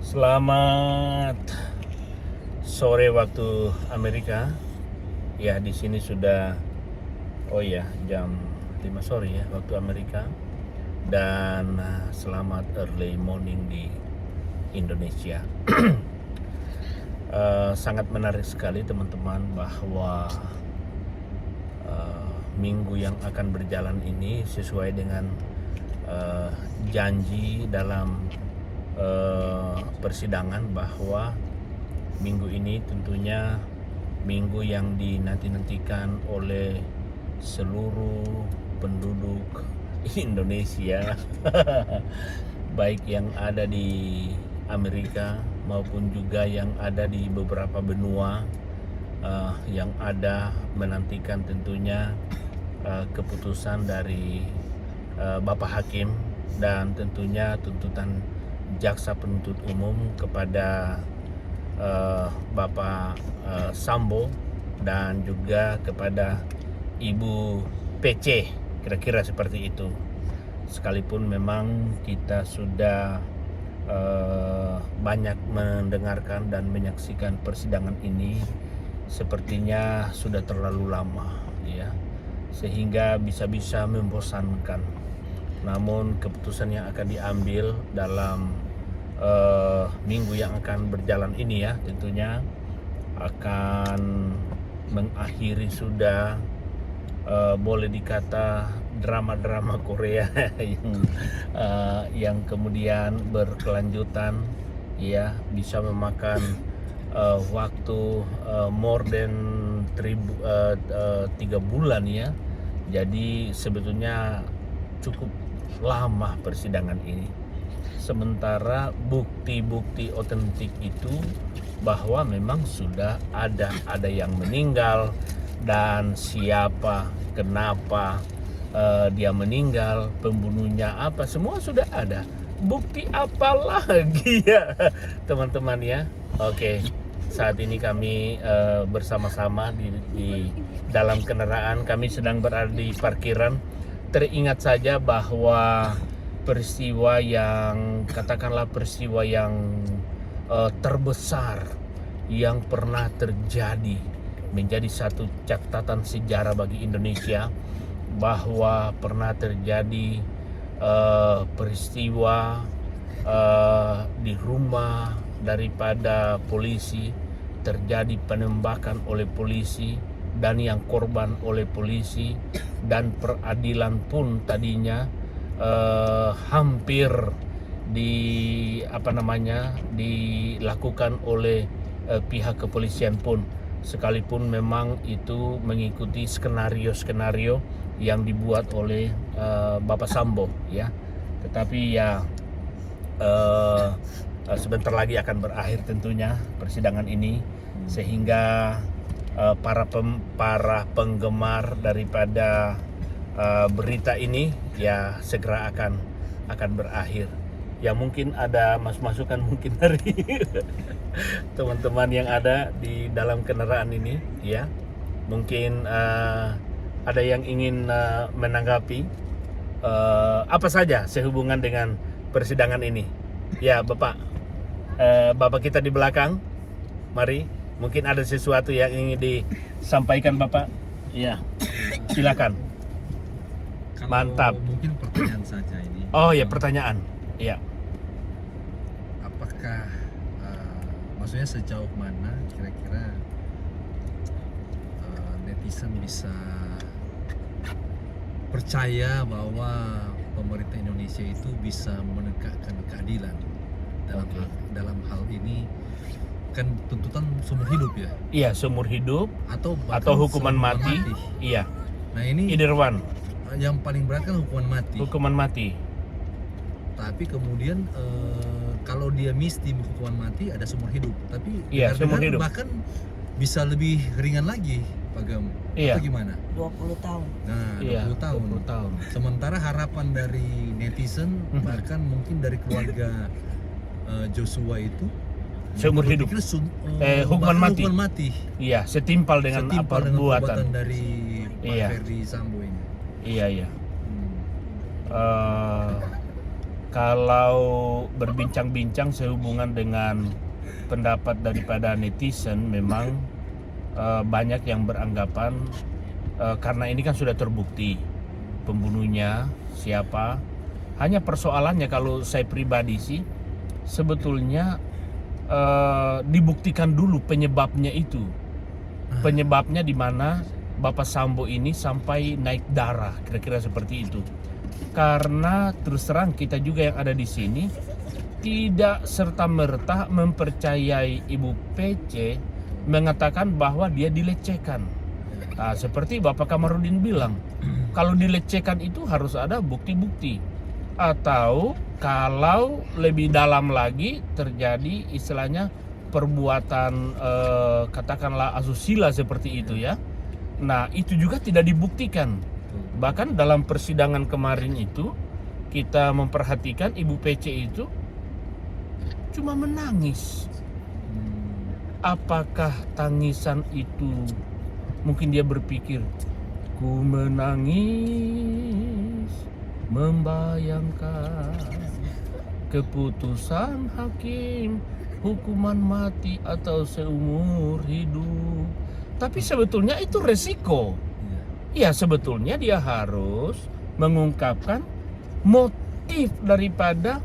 Selamat sore waktu Amerika. Ya, di sini sudah jam 5 sore ya waktu Amerika. Dan selamat early morning di Indonesia. Sangat menarik sekali teman-teman bahwa minggu yang akan berjalan ini sesuai dengan janji dalam persidangan bahwa minggu ini tentunya minggu yang dinanti-nantikan oleh seluruh penduduk Indonesia baik yang ada di Amerika maupun juga yang ada di beberapa benua yang ada menantikan tentunya keputusan dari Bapak Hakim dan tentunya tuntutan jaksa penuntut umum kepada Bapak Sambo dan juga kepada Ibu PC, kira-kira seperti itu. Sekalipun memang kita sudah banyak mendengarkan dan menyaksikan persidangan ini, sepertinya sudah terlalu lama ya, sehingga bisa-bisa membosankan. Namun keputusan yang akan diambil dalam minggu yang akan berjalan ini ya tentunya akan mengakhiri sudah boleh dikata drama-drama Korea yang kemudian berkelanjutan ya, bisa memakan waktu more than 3 bulan ya. Jadi sebetulnya cukup lama persidangan ini, sementara bukti-bukti otentik itu bahwa memang sudah ada yang meninggal dan siapa, kenapa dia meninggal, pembunuhnya apa, semua sudah ada. Bukti apa lagi ya teman-teman ya. Oke, saat ini kami bersama-sama di dalam kendaraan, kami sedang berada di parkiran. Teringat saja bahwa peristiwa yang terbesar yang pernah terjadi menjadi satu catatan sejarah bagi Indonesia, bahwa pernah terjadi peristiwa di rumah daripada polisi, terjadi penembakan oleh polisi dan yang korban oleh polisi, dan peradilan pun tadinya hampir dilakukan oleh pihak kepolisian pun, sekalipun memang itu mengikuti skenario yang dibuat oleh Bapak Sambo ya. Tetapi ya sebentar lagi akan berakhir tentunya persidangan ini, sehingga para penggemar daripada berita ini ya segera akan berakhir. Ya mungkin ada masukan mungkin dari teman-teman yang ada di dalam kendaraan ini ya. Mungkin ada yang ingin menanggapi apa saja sehubungan dengan persidangan ini. Ya Bapak, Bapak kita di belakang, mari. Mungkin ada sesuatu yang ingin disampaikan Bapak. Ya, silakan. Kalau Mantap. mungkin pertanyaan saja ini. Oh ya, pertanyaan. Ya. Apakah maksudnya sejauh mana kira-kira netizen bisa percaya bahwa pemerintah Indonesia itu bisa menegakkan keadilan dalam hal ini? Kan tuntutan seumur hidup ya? Iya, seumur hidup atau hukuman mati. Iya. Nah ini Either one. Yang paling berat kan hukuman mati. Hukuman mati. Tapi kemudian kalau dia mesti hukuman mati ada seumur hidup. Tapi iya, seumur hidup. Bahkan bisa lebih ringan lagi, Pak Gam. Iya. Atau gimana? 20 tahun. Nah, 20 iya, tahun. 20 tahun. Sementara harapan dari netizen bahkan mungkin dari keluarga Joshua itu seumur hidup. Hukuman mati. Iya, setimpal dengan perbuatan dari Pak Ferdi Sambo ini. Iya. kalau berbincang-bincang sehubungan dengan pendapat daripada netizen, memang banyak yang beranggapan karena ini kan sudah terbukti pembunuhnya siapa. Hanya persoalannya kalau saya pribadi sih sebetulnya dibuktikan dulu penyebabnya itu. Penyebabnya di mana Bapak Sambo ini sampai naik darah, kira-kira seperti itu. Karena terus terang kita juga yang ada di sini tidak serta-merta mempercayai Ibu PC mengatakan bahwa dia dilecehkan. Nah, seperti Bapak Kamarudin bilang, kalau dilecehkan itu harus ada bukti-bukti. Atau kalau lebih dalam lagi terjadi istilahnya perbuatan katakanlah asusila seperti itu ya. Nah, itu juga tidak dibuktikan. Bahkan dalam persidangan kemarin itu kita memperhatikan Ibu PC itu cuma menangis. Apakah tangisan itu mungkin dia berpikir, ku menangis membayangkan keputusan hakim hukuman mati atau seumur hidup. Tapi sebetulnya itu resiko. Ya, sebetulnya dia harus mengungkapkan motif daripada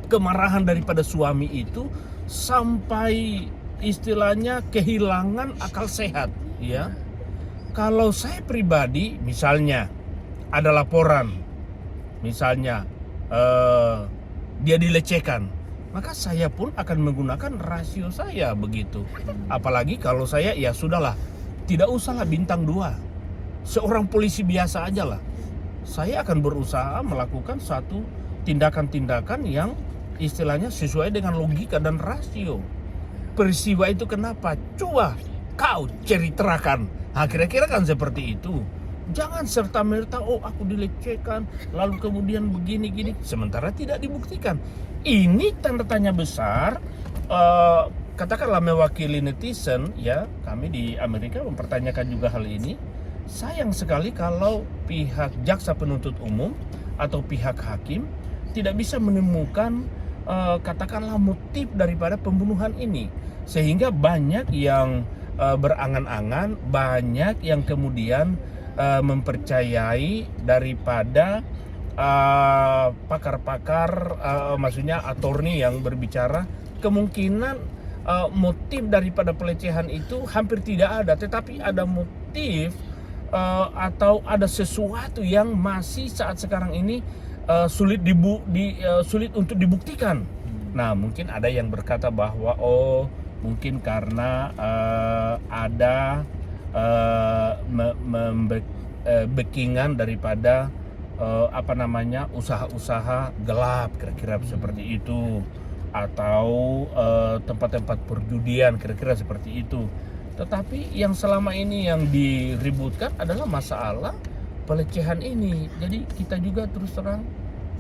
kemarahan daripada suami itu sampai istilahnya kehilangan akal sehat, ya. Kalau saya pribadi, misalnya ada laporan, misalnya dia dilecehkan, maka saya pun akan menggunakan rasio saya begitu. Apalagi kalau saya ya sudahlah, tidak usahlah bintang 2. Seorang polisi biasa aja lah. Saya akan berusaha melakukan satu tindakan-tindakan yang istilahnya sesuai dengan logika dan rasio. Peristiwa itu kenapa? Coba kau ceritakan. Nah, kira-kira kan seperti itu. Jangan serta-merta, oh aku dilecehkan, lalu kemudian begini-gini, sementara tidak dibuktikan. Ini tanda tanya besar. Katakanlah mewakili netizen, ya kami di Amerika mempertanyakan juga hal ini. Sayang sekali kalau pihak jaksa penuntut umum atau pihak hakim tidak bisa menemukan katakanlah motif daripada pembunuhan ini, sehingga banyak yang berangan-angan, banyak yang kemudian mempercayai daripada pakar-pakar, maksudnya attorney yang berbicara kemungkinan motif daripada pelecehan itu hampir tidak ada, tetapi ada motif atau ada sesuatu yang masih saat sekarang ini sulit untuk dibuktikan. Nah, mungkin ada yang berkata bahwa mungkin karena ada backingan daripada usaha-usaha gelap, kira-kira seperti itu, atau tempat-tempat perjudian, kira-kira seperti itu. Tetapi yang selama ini yang diributkan adalah masalah pelecehan ini. Jadi kita juga terus terang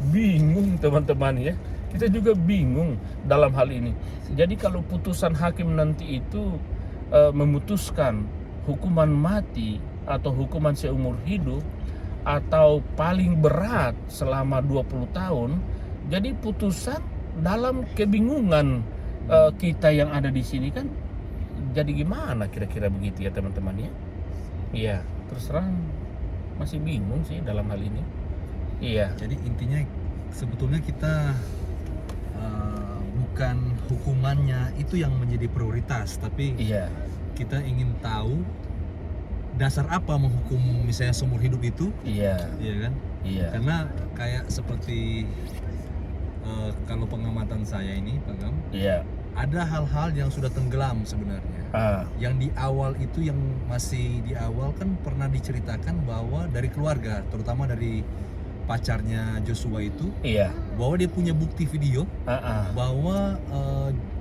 bingung, teman-teman ya. Kita juga bingung dalam hal ini. Jadi kalau putusan hakim nanti itu memutuskan hukuman mati atau hukuman seumur hidup atau paling berat selama 20 tahun, jadi putusan dalam kebingungan kita yang ada di sini kan. Jadi gimana kira-kira begitu ya teman-teman ya? Iya, terus terang masih bingung sih dalam hal ini. Iya. Jadi intinya sebetulnya kita bukan hukumannya itu yang menjadi prioritas, tapi Iya. kita ingin tahu dasar apa menghukum misalnya seumur hidup itu. Iya. Iya kan? Iya. Karena kayak seperti kalau pengamatan saya ini, Pak Gam, Iya. ada hal-hal yang sudah tenggelam sebenarnya. Yang di awal itu, yang masih di awal kan pernah diceritakan bahwa dari keluarga, terutama dari pacarnya Joshua itu, Iya. bahwa dia punya bukti video bahwa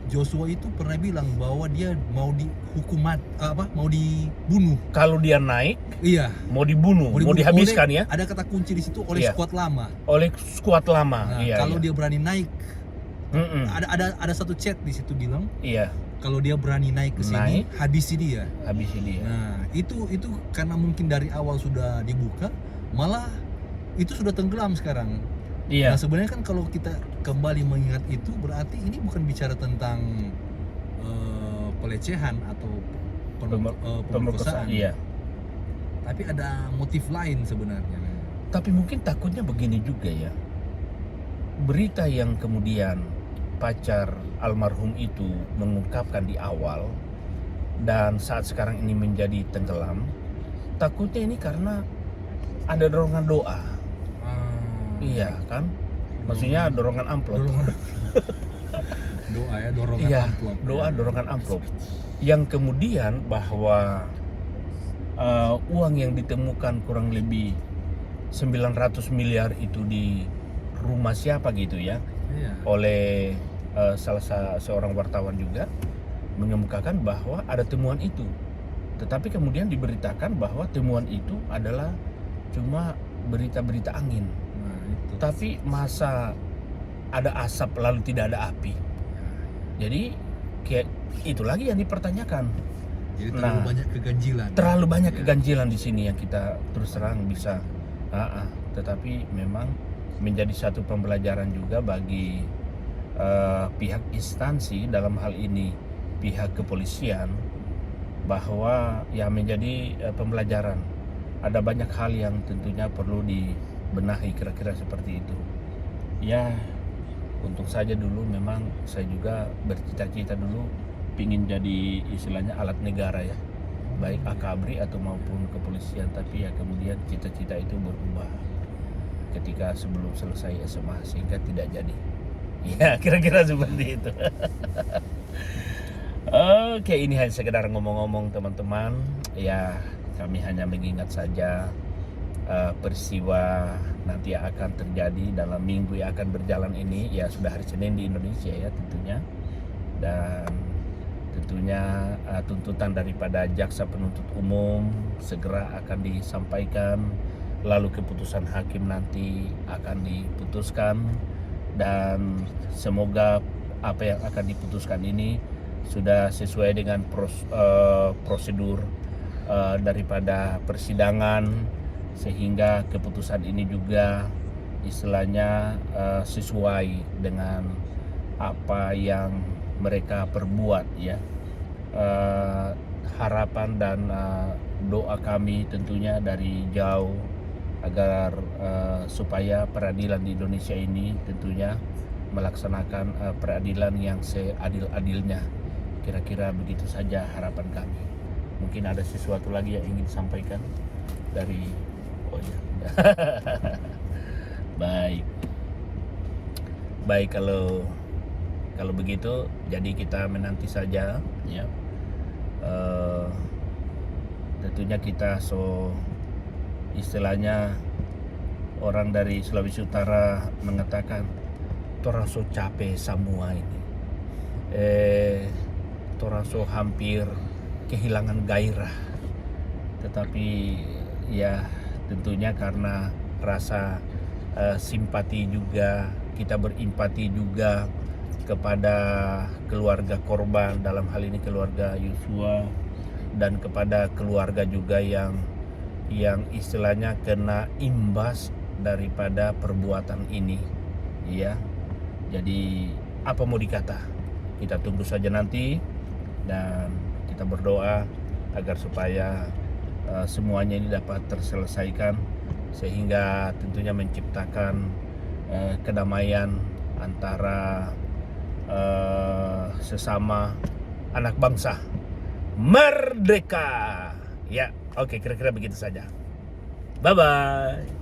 Joshua itu pernah bilang bahwa dia mau dihukum mau dibunuh. Kalau dia naik, Iya, mau dibunuh, mau dihabiskan ya. Ada kata kunci di situ, oleh Iya. skuad lama. Oleh skuad lama. Nah, Iya. kalau Iya. dia berani naik, ada satu chat di situ bilang, Iya. kalau dia berani naik ke sini, habisi dia. Habis ini. Nah, itu karena mungkin dari awal sudah dibuka, malah itu sudah tenggelam sekarang. Iya. Nah sebenarnya kan kalau kita kembali mengingat itu berarti ini bukan bicara tentang pelecehan atau pemerkosaan, Iya. tapi ada motif lain sebenarnya. Tapi mungkin takutnya begini juga ya. Berita yang kemudian pacar almarhum itu mengungkapkan di awal dan saat sekarang ini menjadi tenggelam, takutnya ini karena ada dorongan doa. Iya kan? Maksudnya dorongan amplop. Doa ya, dorongan Iya, amplop. doa dorongan amplop. Yang kemudian bahwa uang yang ditemukan kurang lebih 900 miliar itu di rumah siapa gitu ya. Iya. Oleh seorang wartawan juga mengemukakan bahwa ada temuan itu. Tetapi kemudian diberitakan bahwa temuan itu adalah cuma berita-berita angin. Nah, itu. Tapi masa ada asap lalu tidak ada api. Jadi kayak itu lagi yang dipertanyakan. Jadi terlalu banyak keganjilan. Terlalu banyak keganjilan di sini yang kita terus terang bisa. Tetapi memang menjadi satu pembelajaran juga bagi pihak instansi, dalam hal ini pihak kepolisian, bahwa ya menjadi pembelajaran. Ada banyak hal yang tentunya perlu dibenahi, kira-kira seperti itu. Ya, untung saja dulu memang saya juga bercita-cita dulu pingin jadi istilahnya alat negara ya, baik AKABRI atau maupun kepolisian. Tapi ya kemudian cita-cita itu berubah ketika sebelum selesai SMA sehingga tidak jadi. Ya kira-kira seperti itu. Oke, ini hanya sekedar ngomong-ngomong teman-teman. Ya kami hanya mengingat saja peristiwa nanti yang akan terjadi dalam minggu yang akan berjalan ini. Ya sudah hari Senin di Indonesia ya tentunya. Dan tentunya tuntutan daripada jaksa penuntut umum segera akan disampaikan, lalu keputusan hakim nanti akan diputuskan, dan semoga apa yang akan diputuskan ini sudah sesuai dengan prosedur daripada persidangan, sehingga keputusan ini juga istilahnya sesuai dengan apa yang mereka perbuat ya. Harapan dan doa kami tentunya dari jauh agar supaya peradilan di Indonesia ini tentunya melaksanakan peradilan yang seadil-adilnya. Kira-kira begitu saja harapan kami. Mungkin ada sesuatu lagi yang ingin disampaikan dari Baik kalau begitu, jadi kita menanti saja ya. Tentunya kita istilahnya orang dari Sulawesi Utara mengatakan torang so capek semua ini. Torang so hampir kehilangan gairah. Tetapi ya tentunya karena rasa simpati juga, kita berempati juga kepada keluarga korban, dalam hal ini keluarga Yosua, dan kepada keluarga juga yang istilahnya kena imbas daripada perbuatan ini ya. Jadi apa mau dikata, kita tunggu saja nanti dan kita berdoa agar supaya semuanya ini dapat terselesaikan, sehingga tentunya menciptakan kedamaian antara sesama anak bangsa. Merdeka ya. Oke, kira-kira begitu saja. Bye bye.